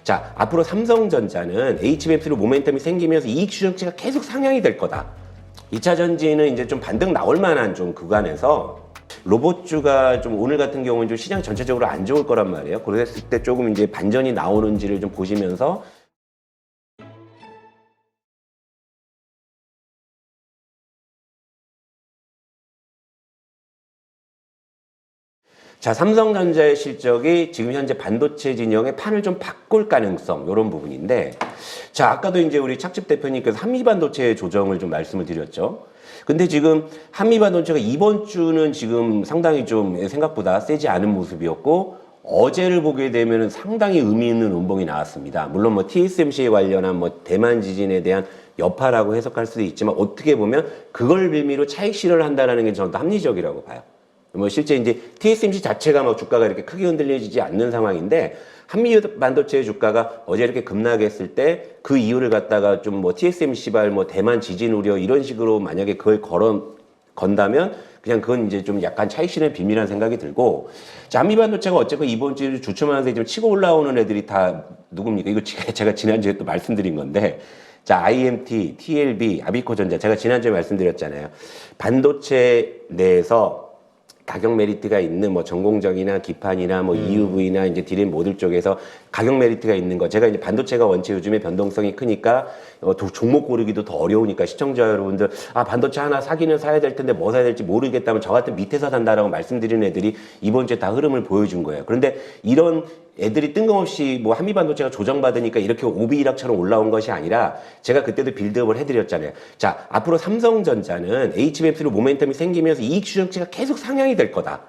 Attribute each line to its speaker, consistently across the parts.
Speaker 1: 자, 앞으로 삼성전자는 HBMC로 모멘텀이 생기면서 이익 추정치가 계속 상향이 될 거다. 2차 전지는 이제 좀 반등 나올 만한 좀 구간에서 로봇주가 좀 오늘 같은 경우는 좀 시장 전체적으로 안 좋을 거란 말이에요. 그랬을 때 조금 이제 반전이 나오는지를 좀 보시면서 자, 삼성전자의 실적이 지금 현재 반도체 진영의 판을 좀 바꿀 가능성, 이런 부분인데, 자, 아까도 이제 우리 착즙 대표님께서 한미반도체 조정을 좀 말씀을 드렸죠. 근데 지금 한미반도체가 이번 주는 지금 상당히 좀 생각보다 세지 않은 모습이었고, 어제를 보게 되면 상당히 의미 있는 음봉이 나왔습니다. 물론 뭐 TSMC에 관련한 뭐 대만 지진에 대한 여파라고 해석할 수도 있지만, 어떻게 보면 그걸 빌미로 차익 실현을 한다는 게 저는 더 합리적이라고 봐요. 뭐 실제 이제 TSMC 자체가 뭐 주가가 이렇게 크게 흔들리지 않는 상황인데, 한미 반도체 주가가 어제 이렇게 급락했을 때 그 이유를 갖다가 좀 뭐 TSMC발 뭐 대만 지진 우려 이런 식으로 만약에 그걸 건다면 그냥 그건 이제 좀 약간 차익 실현 비밀이라는 생각이 들고, 자, 한미 반도체가 어쨌건 이번 주 주춤하면서 좀 치고 올라오는 애들이 다 누굽니까? 이거 제가 지난주에 또 말씀드린 건데, 자, IMT, TLB, 아비코전자, 제가 지난주에 말씀드렸잖아요. 반도체 내에서 가격 메리트가 있는 뭐 전공정이나 기판이나 뭐 EUV나 이제 디램 모듈 쪽에서 가격 메리트가 있는 거. 제가 이제 반도체가 원체 요즘에 변동성이 크니까 종목 고르기도 더 어려우니까 시청자 여러분들, 아, 반도체 하나 사기는 사야 될 텐데 뭐 사야 될지 모르겠다면 저 같은 밑에서 산다라고 말씀드리는 애들이 이번 주에 다 흐름을 보여준 거예요. 그런데 이런 애들이 뜬금없이 뭐 한미반도체가 조정받으니까 이렇게 오비락처럼 올라온 것이 아니라, 제가 그때도 빌드업을 해드렸잖아요. 자, 앞으로 삼성전자는 HBMC로 모멘텀이 생기면서 이익 추정치가 계속 상향이 될 거다.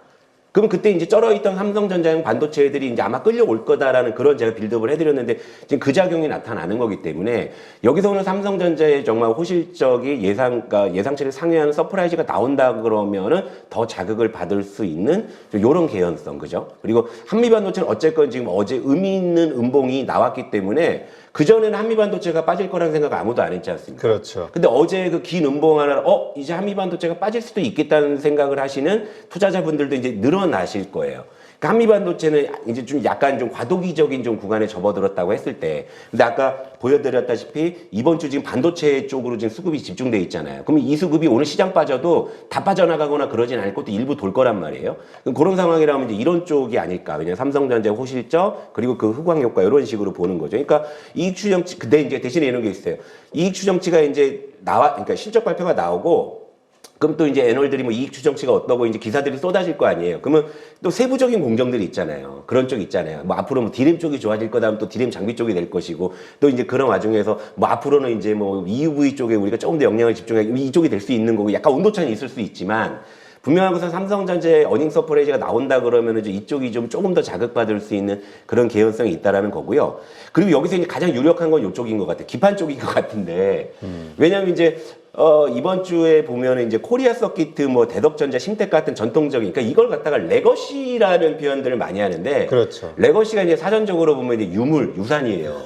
Speaker 1: 그럼 그때 이제 쩔어있던 삼성전자형 반도체 애들이 이제 아마 끌려올 거다라는 그런 제가 빌드업을 해드렸는데, 지금 그 작용이 나타나는 거기 때문에 여기서 오늘 삼성전자의 정말 호실적이 예상치를 상회하는 서프라이즈가 나온다 그러면은 더 자극을 받을 수 있는 이런 개연성, 그죠? 그리고 한미반도체는 어쨌건 지금 어제 의미 있는 음봉이 나왔기 때문에 그전에는 한미반도체가 빠질 거라는 생각 아무도 안 했지 않습니까?
Speaker 2: 그렇죠.
Speaker 1: 근데 어제 그 긴 음봉 하나, 이제 한미반도체가 빠질 수도 있겠다는 생각을 하시는 투자자분들도 이제 늘어나실 거예요. 그러니까 한미반도체는 이제 좀 약간 좀 과도기적인 좀 구간에 접어들었다고 했을 때, 근데 아까 보여드렸다시피 이번 주 지금 반도체 쪽으로 지금 수급이 집중돼 있잖아요. 그럼 이 수급이 오늘 시장 빠져도 다 빠져나가거나 그러진 않을 것도 일부 돌 거란 말이에요. 그럼 그런 상황이라면 이제 이런 쪽이 아닐까. 왜냐면 삼성전자의 호실적, 그리고 그 흑광 효과 이런 식으로 보는 거죠. 그러니까 이익 추정치, 근데 이제 대신에 이런 게 있어요. 이익 추정치가 이제 그러니까 실적 발표가 나오고, 그럼 또 이제 애널들이 뭐 이익 추정치가 어떠고 이제 기사들이 쏟아질 거 아니에요. 그러면 또 세부적인 공정들이 있잖아요. 그런 쪽 있잖아요. 뭐 앞으로 뭐 디램 쪽이 좋아질 거다 하면 또 디램 장비 쪽이 될 것이고, 또 이제 그런 와중에서 뭐 앞으로는 이제 뭐 EUV 쪽에 우리가 조금 더 영향을 집중해 이쪽이 될 수 있는 거고, 약간 온도차는 있을 수 있지만, 분명한 것은 삼성전자의 어닝 서프라이즈가 나온다 그러면은 이쪽이 좀 조금 더 자극받을 수 있는 그런 개연성이 있다라는 거고요. 그리고 여기서 이제 가장 유력한 건 이쪽인 것 같아요. 기판 쪽인 것 같은데, 왜냐하면 이제 이번 주에 보면은 이제 코리아 서키트, 뭐 대덕전자, 심텍 같은 전통적인, 그러니까 이걸 갖다가 레거시라는 표현들을 많이 하는데,
Speaker 2: 그렇죠.
Speaker 1: 레거시가 이제 사전적으로 보면 이제 유산이에요.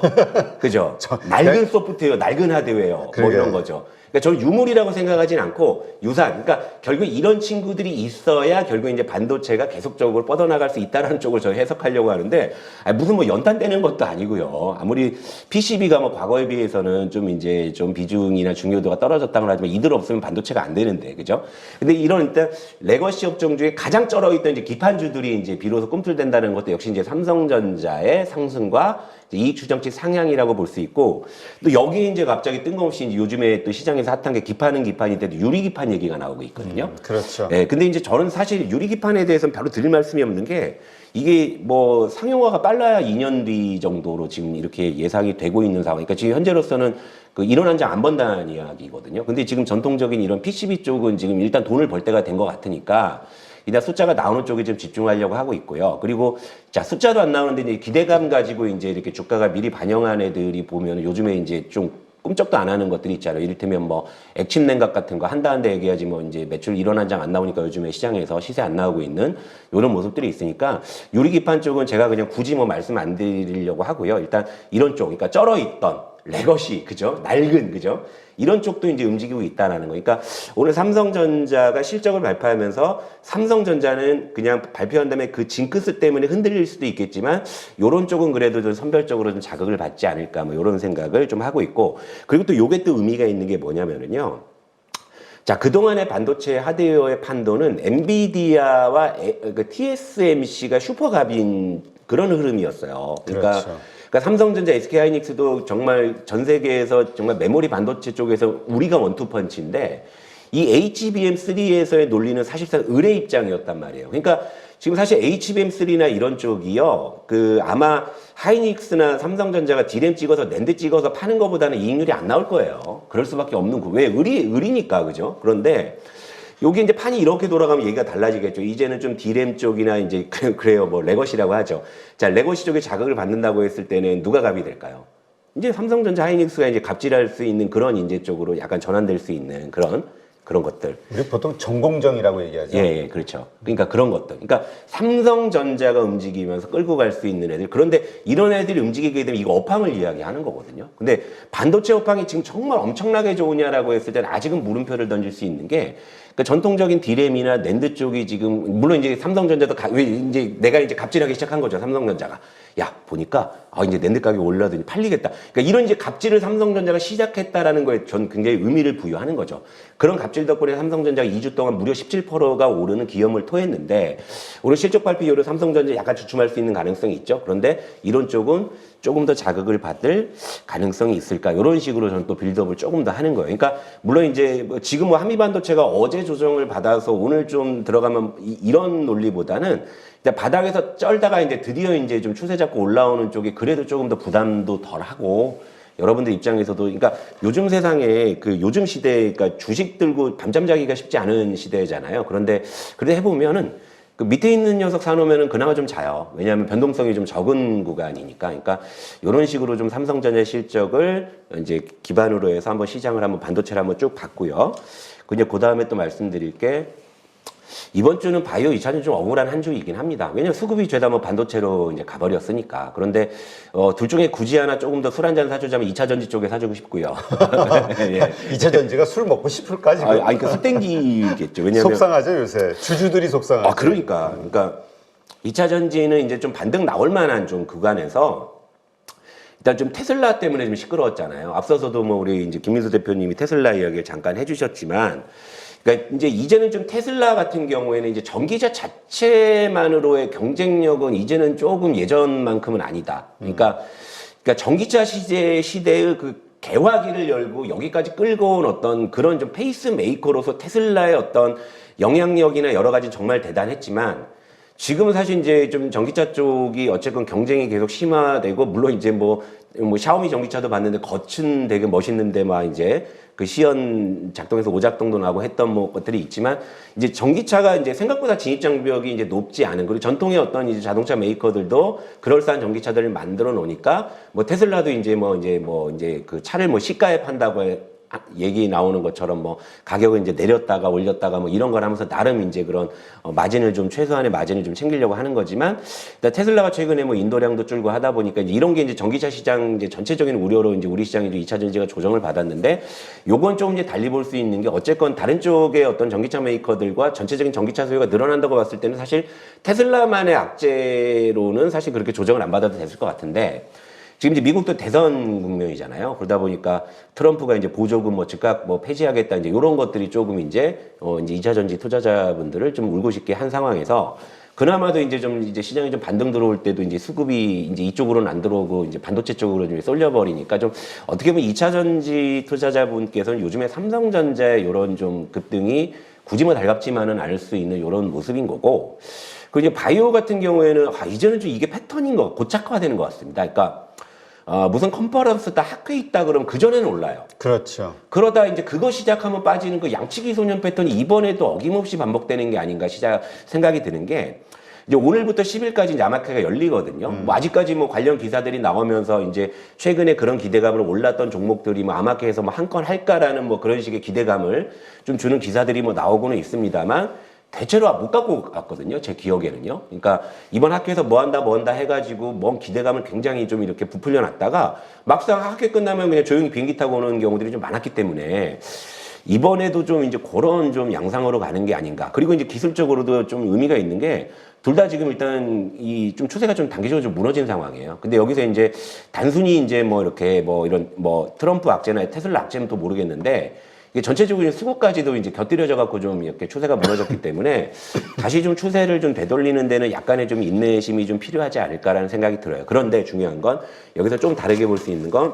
Speaker 1: 그죠? 낡은 소프트웨어, 낡은 하드웨어, 뭐 이런 거죠. 그러니까 저는 유물이라고 생각하진 않고 유산. 그러니까 결국 이런 친구들이 있어야 결국 이제 반도체가 계속적으로 뻗어나갈 수 있다는 쪽을 저희 해석하려고 하는데, 무슨 뭐 연탄 떼는 것도 아니고요. 아무리 PCB가 뭐 과거에 비해서는 좀 이제 좀 비중이나 중요도가 떨어졌다고 하지만 이들 없으면 반도체가 안 되는데, 그죠? 근데 이런 일단 레거시 업종 중에 가장 쩔어있던 이제 기판주들이 이제 비로소 꿈틀댄다는 것도 역시 이제 삼성전자의 상승과 이익 추정치 상향이라고 볼 수 있고, 또 여기 이제 갑자기 뜬금없이 이제 요즘에 또 시장에서 핫한 게 기판은 기판인데도 유리기판 얘기가 나오고 있거든요.
Speaker 2: 그렇죠.
Speaker 1: 네, 근데 이제 저는 사실 유리기판에 대해서는 별로 드릴 말씀이 없는 게, 이게 뭐 상용화가 빨라야 2년 뒤 정도로 지금 이렇게 예상이 되고 있는 상황. 그러니까 지금 현재로서는 그 인원 한 장 안 번다는 이야기거든요. 근데 지금 전통적인 이런 PCB 쪽은 지금 일단 돈을 벌 때가 된 것 같으니까 일단 숫자가 나오는 쪽에 좀 집중하려고 하고 있고요. 그리고 자, 숫자도 안 나오는데 이제 기대감 가지고 이제 이렇게 주가가 미리 반영한 애들이 보면 요즘에 이제 좀 꿈쩍도 안 하는 것들이 있잖아요. 이를테면 뭐 액침 냉각 같은 거 한다는데 얘기하지, 뭐 이제 매출 1원 한 장 안 나오니까 요즘에 시장에서 시세 안 나오고 있는 이런 모습들이 있으니까 유리기판 쪽은 제가 그냥 굳이 뭐 말씀 안 드리려고 하고요. 일단 이런 쪽, 그러니까 쩔어있던 레거시, 그죠? 낡은, 그죠? 이런 쪽도 이제 움직이고 있다라는 거. 그러니까 오늘 삼성전자가 실적을 발표하면서 삼성전자는 그냥 발표한 다음에 그 징크스 때문에 흔들릴 수도 있겠지만 요런 쪽은 그래도 좀 선별적으로 좀 자극을 받지 않을까 뭐 요런 생각을 좀 하고 있고, 그리고 또 요게 또 의미가 있는 게 뭐냐면은요. 자, 그동안의 반도체 하드웨어의 판도는 엔비디아와 그 TSMC가 슈퍼갑인 그런 흐름이었어요.
Speaker 2: 그렇죠.
Speaker 1: 그러니까 삼성전자, SK하이닉스도 정말 전 세계에서 정말 메모리 반도체 쪽에서 우리가 원투펀치인데 이 HBM3에서의 논리는 사실상 을의 입장이었단 말이에요. 그러니까 지금 사실 HBM3나 이런 쪽이요, 그 아마 하이닉스나 삼성전자가 디램 찍어서 낸드 찍어서 파는 것보다는 이익률이 안 나올 거예요. 그럴 수밖에 없는 거. 왜? 을이니까, 그죠? 그런데 여기 이제 판이 이렇게 돌아가면 얘기가 달라지겠죠. 이제는 좀 디램 쪽이나 이제 그래요. 뭐 레거시라고 하죠. 자, 레거시 쪽에 자극을 받는다고 했을 때는 누가 갑이 될까요? 이제 삼성전자, 하이닉스가 이제 갑질할 수 있는 그런 인재 쪽으로 약간 전환될 수 있는 그런 것들.
Speaker 2: 우리 보통 전공정이라고 얘기하죠.
Speaker 1: 예, 그렇죠. 그러니까 그런 것들. 그러니까 삼성전자가 움직이면서 끌고 갈 수 있는 애들. 그런데 이런 애들이 움직이게 되면 이거 업황을 이야기하는 거거든요. 근데 반도체 업황이 지금 정말 엄청나게 좋으냐라고 했을 때는 아직은 물음표를 던질 수 있는 게, 그러니까 전통적인 디램이나 낸드 쪽이 지금 물론 이제 삼성전자도 왜 이제 내가 이제 갑질하기 시작한 거죠. 삼성전자가. 야, 보니까 이제 낸드 가격이 올라더니 팔리겠다. 그러니까 이런 이제 갑질을 삼성전자가 시작했다라는 거에 전 굉장히 의미를 부여하는 거죠. 그런 갑질 덕분에 삼성전자가 2주 동안 무려 17%가 오르는 기염을 토했는데 오늘 실적 발표 이후로 삼성전자 약간 주춤할 수 있는 가능성이 있죠. 그런데 이런 쪽은 조금 더 자극을 받을 가능성이 있을까? 이런 식으로 저는 또 빌드업을 조금 더 하는 거예요. 그러니까 물론 이제 지금 뭐 한미반도체가 어제 조정을 받아서 오늘 좀 들어가면 이런 논리보다는 바닥에서 쩔다가 이제 드디어 이제 좀 추세 잡고 올라오는 쪽에 그래도 조금 더 부담도 덜 하고, 여러분들 입장에서도, 그러니까 요즘 세상에 그 요즘 시대, 그러니까 주식 들고 밤잠 자기가 쉽지 않은 시대잖아요. 그런데 그래도 해보면은 그 밑에 있는 녀석 사놓으면은 그나마 좀 자요. 왜냐하면 변동성이 좀 적은 구간이니까. 그러니까 이런 식으로 좀 삼성전자 실적을 이제 기반으로 해서 한번 시장을 한번 반도체를 한번 쭉 봤고요. 그 다음에 또 말씀드릴 게, 이번 주는 바이오 2차전 좀 억울한 한 주이긴 합니다. 왜냐면 수급이 죄다 뭐 반도체로 이제 가버렸으니까. 그런데 둘 중에 굳이 하나 조금 더 술 한잔 사주자면 2차전지 쪽에 사주고 싶고요.
Speaker 2: 예. 2차전지가 술 먹고 싶을까 지금?
Speaker 1: 그러니까 술 땡기겠죠. 왜냐면
Speaker 2: 속상하죠 요새. 주주들이 속상하죠.
Speaker 1: 그러니까 2차전지는 이제 좀 반등 나올 만한 좀 구간에서 일단 좀 테슬라 때문에 좀 시끄러웠잖아요. 앞서서도 뭐 우리 이제 김민수 대표님이 테슬라 이야기를 잠깐 해주셨지만, 그러니까 이제 이제는 좀 테슬라 같은 경우에는 이제 전기차 자체만으로의 경쟁력은 이제는 조금 예전만큼은 아니다. 그러니까 전기차 시대의 그 개화기를 열고 여기까지 끌고 온 어떤 그런 좀 페이스메이커로서 테슬라의 어떤 영향력이나 여러 가지 정말 대단했지만, 지금은 사실 이제 좀 전기차 쪽이 어쨌건 경쟁이 계속 심화되고, 물론 이제 뭐 샤오미 전기차도 봤는데 겉은 되게 멋있는데 막 이제 그 시연 작동해서 오작동도 나고 했던 뭐 것들이 있지만, 이제 전기차가 이제 생각보다 진입 장벽이 이제 높지 않은, 그리고 전통의 어떤 이제 자동차 메이커들도 그럴싸한 전기차들을 만들어 놓으니까 뭐 테슬라도 이제 그 차를 뭐 시가에 판다고 얘기 나오는 것처럼 뭐 가격을 이제 내렸다가 올렸다가 뭐 이런 걸 하면서 나름 이제 그런 마진을 좀 최소한의 마진을 좀 챙기려고 하는 거지만, 테슬라가 최근에 뭐 인도량도 줄고 하다 보니까 이제 이런 게 이제 전기차 시장 이제 전체적인 우려로 이제 우리 시장이 이제 2차 전지가 조정을 받았는데, 요건 조금 이제 달리 볼 수 있는 게, 어쨌건 다른 쪽의 어떤 전기차 메이커들과 전체적인 전기차 수요가 늘어난다고 봤을 때는 사실 테슬라만의 악재로는 사실 그렇게 조정을 안 받아도 됐을 것 같은데, 지금 이제 미국도 대선 국면이잖아요. 그러다 보니까 트럼프가 이제 보조금 뭐 즉각 뭐 폐지하겠다 이제 이런 것들이 조금 이제 2차 전지 투자자분들을 좀 울고 싶게 한 상황에서, 그나마도 이제 좀 이제 시장이 좀 반등 들어올 때도 이제 수급이 이제 이쪽으로는 안 들어오고 이제 반도체 쪽으로 좀 쏠려버리니까, 좀 어떻게 보면 2차 전지 투자자분께서는 요즘에 삼성전자의 이런 좀 급등이 굳이 뭐 달갑지만은 않을 수 있는 이런 모습인 거고, 그리고 이제 바이오 같은 경우에는 이제는 좀 이게 패턴인 거 고착화되는 것 같습니다. 그러니까 무슨 컨퍼런스 다 학회 있다 그러면 그전에는 올라요.
Speaker 2: 그렇죠.
Speaker 1: 그러다 이제 그거 시작하면 빠지는 그 양치기 소년 패턴이 이번에도 어김없이 반복되는 게 아닌가 생각이 드는 게, 이제 오늘부터 10일까지 이제 아마케가 열리거든요. 뭐 아직까지 뭐 관련 기사들이 나오면서 이제 최근에 그런 기대감으로 올랐던 종목들이 뭐 아마케에서 뭐 한 건 할까라는 뭐 그런 식의 기대감을 좀 주는 기사들이 뭐 나오고는 있습니다만, 대체로 못 갖고 갔거든요. 제 기억에는요. 그러니까 이번 학교에서 뭐 한다 해가지고 먼 기대감을 굉장히 좀 이렇게 부풀려 놨다가 막상 학교 끝나면 그냥 조용히 비행기 타고 오는 경우들이 좀 많았기 때문에 이번에도 좀 이제 그런 좀 양상으로 가는 게 아닌가. 그리고 이제 기술적으로도 좀 의미가 있는 게 둘 다 지금 일단 이 좀 추세가 좀 단기적으로 좀 무너진 상황이에요. 근데 여기서 이제 단순히 이제 뭐 이렇게 뭐 이런 뭐 트럼프 악재나 테슬라 악재는 또 모르겠는데 이게 전체적으로 수급까지도 이제 곁들여져 갖고 좀 이렇게 추세가 무너졌기 때문에 다시 좀 추세를 좀 되돌리는 데는 약간의 좀 인내심이 좀 필요하지 않을까라는 생각이 들어요. 그런데 중요한 건 여기서 좀 다르게 볼 수 있는 건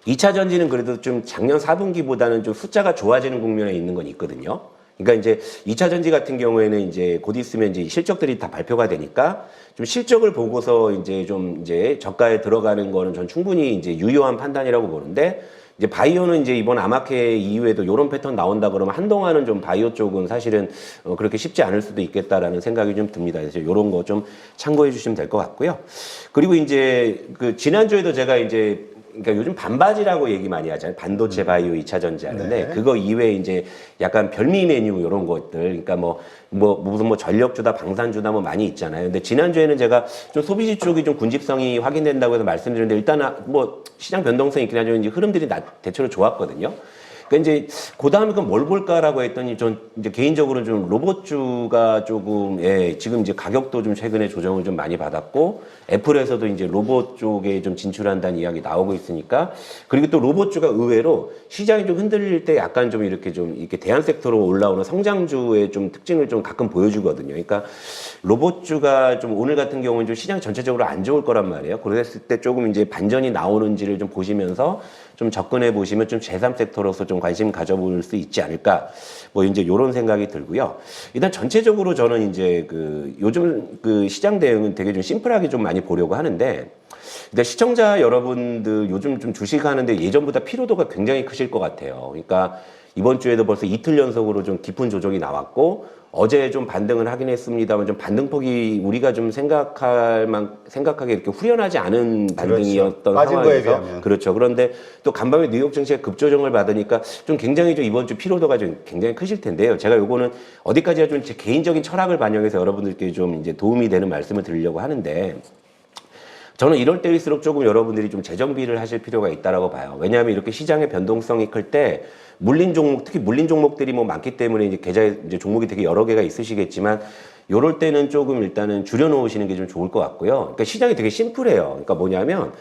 Speaker 1: 2차 전지는 그래도 좀 작년 4분기보다는 좀 숫자가 좋아지는 국면에 있는 건 있거든요. 그러니까 이제 2차 전지 같은 경우에는 이제 곧 있으면 이제 실적들이 다 발표가 되니까 좀 실적을 보고서 이제 좀 이제 저가에 들어가는 거는 전 충분히 이제 유효한 판단이라고 보는데 이제 바이오는 이제 이번 아마케 이후에도 이런 패턴 나온다 그러면 한동안은 좀 바이오 쪽은 사실은 그렇게 쉽지 않을 수도 있겠다라는 생각이 좀 듭니다. 그래서 이런 거 좀 참고해 주시면 될 것 같고요. 그리고 이제 그 지난주에도 제가 이제 그러니까 요즘 반바지라고 얘기 많이 하잖아요. 반도체 바이오 2차 전지 하는데
Speaker 2: 네.
Speaker 1: 그거 이외에 이제 약간 별미 메뉴 이런 것들 그러니까 무슨 뭐 전력주다 방산주다 뭐 많이 있잖아요. 근데 지난주에는 제가 좀 소비지 쪽이 좀 군집성이 확인된다고 해서 말씀드렸는데 일단은 뭐 시장 변동성이 있긴 하지만 이제 흐름들이 대체로 좋았거든요. 그러니까 이제 그다음에 그럼 뭘 볼까라고 했더니 전 이제 개인적으로 좀 로봇주가 조금 지금 이제 가격도 좀 최근에 조정을 좀 많이 받았고 애플에서도 이제 로봇 쪽에 좀 진출한다는 이야기 나오고 있으니까 그리고 또 로봇주가 의외로 시장이 좀 흔들릴 때 약간 좀 이렇게 대안 섹터로 올라오는 성장주의 좀 특징을 좀 가끔 보여주거든요. 그러니까 로봇주가 좀 오늘 같은 경우는 좀 시장 전체적으로 안 좋을 거란 말이에요. 그랬을 때 조금 이제 반전이 나오는지를 좀 보시면서 좀 접근해 보시면 좀 제3 섹터로서 좀 관심 가져볼 수 있지 않을까. 뭐 이제 요런 생각이 들고요. 일단 전체적으로 저는 이제 그 요즘 그 시장 대응은 되게 좀 심플하게 좀 많이 보려고 하는데 일단 시청자 여러분들 요즘 좀 주식하는데 예전보다 피로도가 굉장히 크실 것 같아요. 그러니까 이번 주에도 벌써 이틀 연속으로 좀 깊은 조정이 나왔고 어제 좀 반등을 하긴 했습니다만 좀 반등폭이 우리가 좀 생각하게 이렇게 후련하지 않은 반등이었던
Speaker 2: 빠진 거에
Speaker 1: 상황에서
Speaker 2: 비하면.
Speaker 1: 그렇죠. 그런데 또 간밤에 뉴욕 증시가 급조정을 받으니까 좀 굉장히 좀 이번 주 피로도가 좀 굉장히 크실 텐데요. 제가 요거는 어디까지나 좀 제 개인적인 철학을 반영해서 여러분들께 좀 이제 도움이 되는 말씀을 드리려고 하는데 저는 이럴 때일수록 조금 여러분들이 좀 재정비를 하실 필요가 있다라고 봐요. 왜냐하면 이렇게 시장의 변동성이 클 때 물린 종목, 특히 물린 종목들이 뭐 많기 때문에 이제 계좌에 이제 종목이 되게 여러 개가 있으시겠지만 요럴 때는 조금 일단은 줄여놓으시는 게 좀 좋을 것 같고요. 그러니까 시장이 되게 심플해요. 그러니까 뭐냐면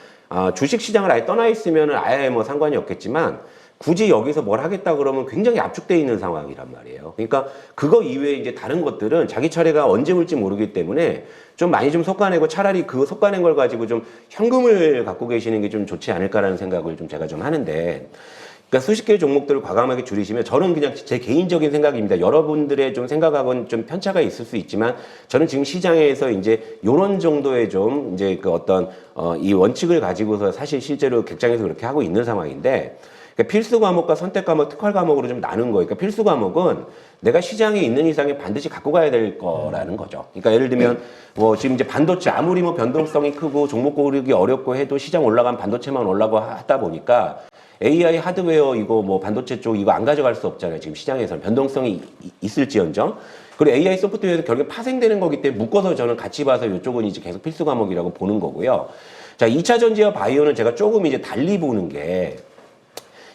Speaker 1: 주식 시장을 아예 떠나 있으면은 아예 뭐 상관이 없겠지만 굳이 여기서 뭘 하겠다 그러면 굉장히 압축돼 있는 상황이란 말이에요. 그러니까 그거 이외에 이제 다른 것들은 자기 차례가 언제 올지 모르기 때문에 좀 많이 좀 솎아내고 차라리 그 솎아낸 걸 가지고 좀 현금을 갖고 계시는 게 좀 좋지 않을까라는 생각을 좀 제가 좀 하는데 그러니까 수십 개의 종목들을 과감하게 줄이시면 저는 그냥 제 개인적인 생각입니다. 여러분들의 좀 생각하고는 좀 편차가 있을 수 있지만 저는 지금 시장에서 이제 요런 정도의 좀 이제 그 어떤 이 원칙을 가지고서 사실 실제로 객장에서 그렇게 하고 있는 상황인데 그러니까 필수 과목과 선택 과목, 특활 과목으로 좀 나눈 거예요. 그러니까 필수 과목은 내가 시장에 있는 이상에 반드시 갖고 가야 될 거라는 거죠. 그러니까 예를 들면 뭐 지금 이제 반도체 아무리 뭐 변동성이 크고 종목 고르기 어렵고 해도 시장 올라간 반도체만 올라고 하다 보니까 AI 하드웨어 이거 뭐 반도체 쪽 이거 안 가져갈 수 없잖아요. 지금 시장에서는 변동성이 있을지언정. 그리고 AI 소프트웨어에서 결국에 파생되는 거기 때문에 묶어서 저는 같이 봐서 이쪽은 이제 계속 필수 과목이라고 보는 거고요. 자, 2차 전지와 바이오는 제가 조금 이제 달리 보는 게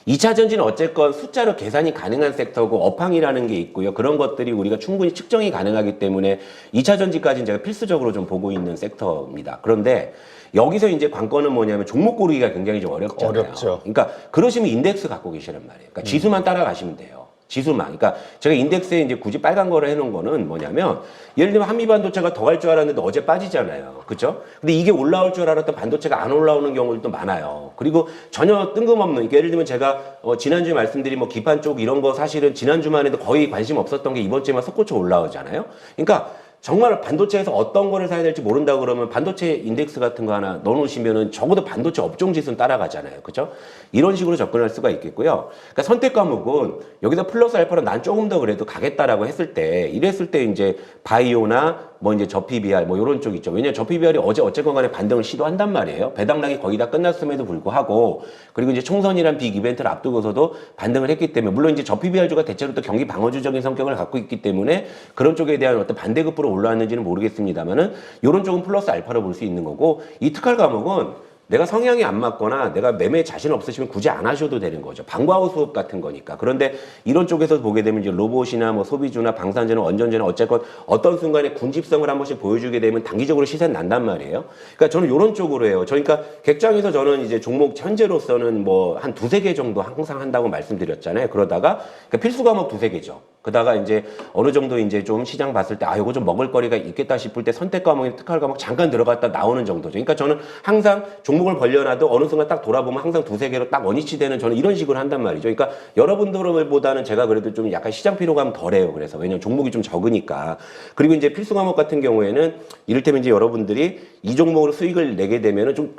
Speaker 1: 2차 전지는 어쨌건 숫자로 계산이 가능한 섹터고 업황이라는 게 있고요. 그런 것들이 우리가 충분히 측정이 가능하기 때문에 2차 전지까지는 제가 필수적으로 좀 보고 있는 섹터입니다. 그런데 여기서 이제 관건은 뭐냐면 종목 고르기가 굉장히 좀 어렵잖아요.
Speaker 2: 어렵죠.
Speaker 1: 그러니까 그러시면 인덱스 갖고 계시란 말이에요. 그러니까 지수만 따라가시면 돼요. 지수만. 그러니까 제가 인덱스에 이제 굳이 빨간 거를 해놓은 거는 뭐냐면 예를 들면 한미반도체가 더 갈 줄 알았는데 어제 빠지잖아요. 그죠? 근데 이게 올라올 줄 알았던 반도체가 안 올라오는 경우들도 많아요. 그리고 전혀 뜬금없는, 그러니까 예를 들면 제가 지난주에 말씀드린 뭐 기판 쪽 이런 거 사실은 지난주만 해도 거의 관심 없었던 게 이번 주에만 솟구쳐 올라오잖아요. 그러니까 정말 반도체에서 어떤 거를 사야 될지 모른다 그러면 반도체 인덱스 같은 거 하나 넣어놓으시면은 적어도 반도체 업종 지수는 따라가잖아요. 그죠? 이런 식으로 접근할 수가 있겠고요. 그러니까 선택 과목은 여기서 플러스 알파로 난 조금 더 그래도 가겠다라고 했을 때, 이랬을 때 이제 바이오나 뭐 이제 저PBR 뭐 이런 쪽 있죠. 왜냐면 저PBR이 어쨌건 간에 반등을 시도한단 말이에요. 배당락이 거의 다 끝났음에도 불구하고 그리고 이제 총선이란 빅 이벤트를 앞두고서도 반등을 했기 때문에 물론 이제 저PBR주가 대체로 또 경기 방어주적인 성격을 갖고 있기 때문에 그런 쪽에 대한 어떤 반대급부로 올라왔는지는 모르겠습니다만은 이런 쪽은 플러스 알파로 볼 수 있는 거고 이 특할 과목은 내가 성향이 안 맞거나 내가 매매에 자신 없으시면 굳이 안 하셔도 되는 거죠. 방과후 수업 같은 거니까. 그런데 이런 쪽에서 보게 되면 이제 로봇이나 뭐 소비주나 방산제나 원전제나 어쨌건 어떤 순간에 군집성을 한 번씩 보여주게 되면 단기적으로 시세는 난단 말이에요. 그러니까 저는 이런 쪽으로 해요. 그러니까 객장에서 저는 이제 종목 현재로서는 뭐 한 두세 개 정도 항상 한다고 말씀드렸잖아요. 그러다가 그러니까 필수 과목 두세 개죠. 그러다가 이제 어느 정도 이제 좀 시장 봤을 때 아 이거 좀 먹을 거리가 있겠다 싶을 때 선택 과목이나 특할 과목 잠깐 들어갔다 나오는 정도죠. 그러니까 저는 항상 종목을 벌려놔도 어느 순간 딱 돌아보면 항상 두세 개로 딱 원위치 되는 저는 이런 식으로 한단 말이죠. 그러니까 여러분들보다는 제가 그래도 좀 약간 시장 피로감 덜해요. 그래서 왜냐면 종목이 좀 적으니까. 그리고 이제 필수 과목 같은 경우에는 이를테면 이제 여러분들이 이 종목으로 수익을 내게 되면은 좀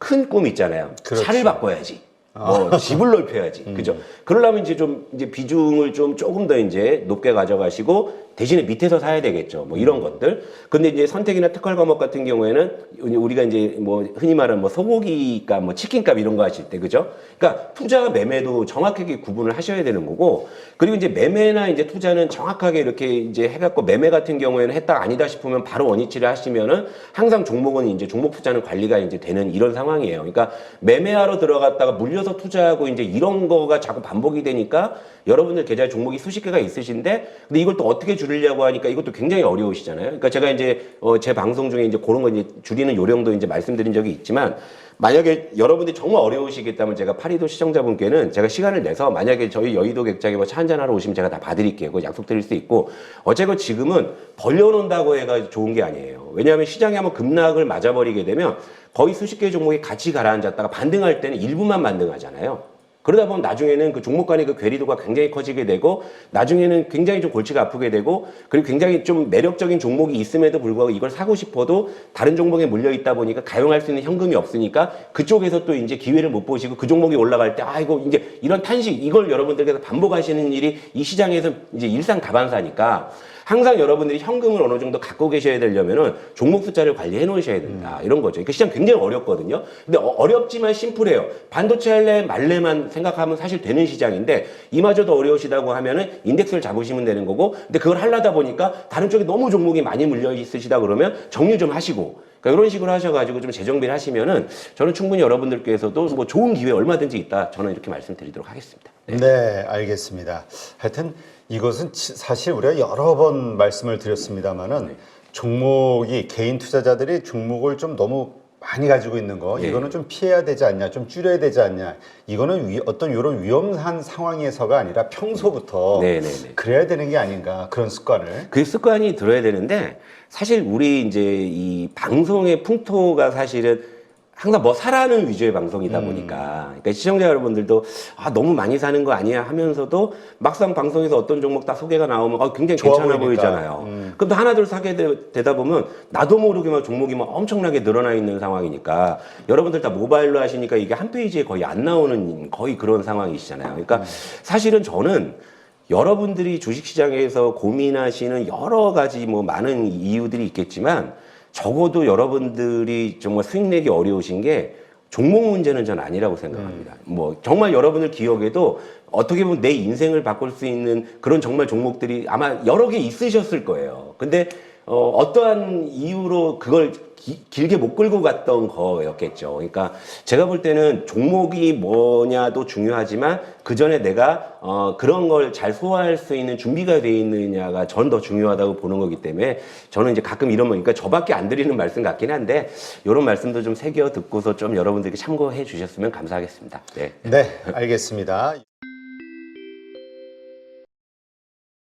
Speaker 1: 큰 꿈 있잖아요.
Speaker 2: 그렇죠.
Speaker 1: 차를 바꿔야지. 뭐 집을 넓혀야지. 그죠? 그러려면 이제 좀 이제 비중을 좀 조금 더 이제 높게 가져가시고 대신에 밑에서 사야 되겠죠. 뭐 이런 것들. 근데 이제 선택이나 특활 과목 같은 경우에는 우리가 이제 뭐 흔히 말하는 뭐 소고기값, 뭐 치킨값 이런 거 하실 때, 그죠? 그러니까 투자와 매매도 정확하게 구분을 하셔야 되는 거고, 그리고 이제 매매나 이제 투자는 정확하게 이렇게 이제 해갖고 매매 같은 경우에는 했다 아니다 싶으면 바로 원위치를 하시면은 항상 종목은 이제 종목 투자는 관리가 이제 되는 이런 상황이에요. 그러니까 매매하러 들어갔다가 물려서 투자하고 이제 이런 거가 자꾸 반복이 되니까 여러분들 계좌에 종목이 수십 개가 있으신데 근데 이걸 또 어떻게 줄이려고 하니까 이것도 굉장히 어려우시잖아요. 그러니까 제가 이제 제 방송 중에 이제 그런 거 이제 줄이는 요령도 이제 말씀드린 적이 있지만 만약에 여러분들이 정말 어려우시겠다면 제가 파리도 시청자분께는 제가 시간을 내서 만약에 저희 여의도 객장에 뭐 차 한잔 하러 오시면 제가 다 봐드릴게요. 그거 약속드릴 수 있고 어쨌건 지금은 벌려놓는다고 해가 좋은 게 아니에요. 왜냐하면 시장이 한번 급락을 맞아버리게 되면 거의 수십 개 종목이 같이 가라앉았다가 반등할 때는 일부만 반등하잖아요. 그러다 보면 나중에는 그 종목 간의 그 괴리도가 굉장히 커지게 되고 나중에는 굉장히 좀 골치가 아프게 되고 그리고 굉장히 좀 매력적인 종목이 있음에도 불구하고 이걸 사고 싶어도 다른 종목에 물려 있다 보니까 가용할 수 있는 현금이 없으니까 그쪽에서 또 이제 기회를 못 보시고 그 종목이 올라갈 때 아이고 이제 이런 탄식 이걸 여러분들께서 반복하시는 일이 이 시장에서 이제 일상 다반사니까 항상 여러분들이 현금을 어느 정도 갖고 계셔야 되려면은 종목 숫자를 관리해 놓으셔야 된다. 이런 거죠. 그러니까 시장 굉장히 어렵거든요. 근데 어렵지만 심플해요. 반도체 할래 말래만 생각하면 사실 되는 시장인데 이마저도 어려우시다고 하면은 인덱스를 잡으시면 되는 거고 근데 그걸 하려다 보니까 다른 쪽에 너무 종목이 많이 물려 있으시다 그러면 정리 좀 하시고 그러니까 이런 식으로 하셔가지고 좀 재정비를 하시면은 저는 충분히 여러분들께서도 뭐 좋은 기회 얼마든지 있다. 저는 이렇게 말씀드리도록 하겠습니다.
Speaker 2: 네, 알겠습니다. 하여튼 이것은 사실 우리가 여러 번 말씀을 드렸습니다만은 종목이 개인 투자자들이 종목을 좀 너무 많이 가지고 있는 거 이거는 좀 피해야 되지 않냐, 좀 줄여야 되지 않냐. 이거는 어떤 이런 위험한 상황에서가 아니라 평소부터 그래야 되는 게 아닌가 그런 습관을.
Speaker 1: 그 습관이 들어야 되는데 사실 우리 이제 이 방송의 풍토가 사실은 항상 뭐 사라는 위주의 방송이다 보니까 그러니까 시청자 여러분들도 아 너무 많이 사는 거 아니야 하면서도 막상 방송에서 어떤 종목 딱 소개가 나오면 굉장히 괜찮아 보이잖아요. 그럼 또 하나 둘 사게 되다 보면 나도 모르게 막 종목이 막 엄청나게 늘어나 있는 상황이니까 여러분들 다 모바일로 하시니까 이게 한 페이지에 거의 안 나오는 거의 그런 상황이시잖아요. 그러니까 사실은 저는 여러분들이 주식시장에서 고민하시는 여러 가지 뭐 많은 이유들이 있겠지만 적어도 여러분들이 정말 수익 내기 어려우신 게 종목 문제는 전 아니라고 생각합니다. 뭐 정말 여러분들 기억에도 어떻게 보면 내 인생을 바꿀 수 있는 그런 정말 종목들이 아마 여러 개 있으셨을 거예요. 근데 어떠한 이유로 그걸 길게 못 끌고 갔던 거였겠죠. 그러니까 제가 볼 때는 종목이 뭐냐도 중요하지만 그 전에 내가 그런 걸 잘 소화할 수 있는 준비가 돼 있느냐가 전 더 중요하다고 보는 거기 때문에 저는 이제 가끔 이런 거, 그러니까 저밖에 안 드리는 말씀 같긴 한데 이런 말씀도 좀 새겨 듣고서 좀 여러분들께 참고해 주셨으면 감사하겠습니다. 네,
Speaker 2: 네, 알겠습니다.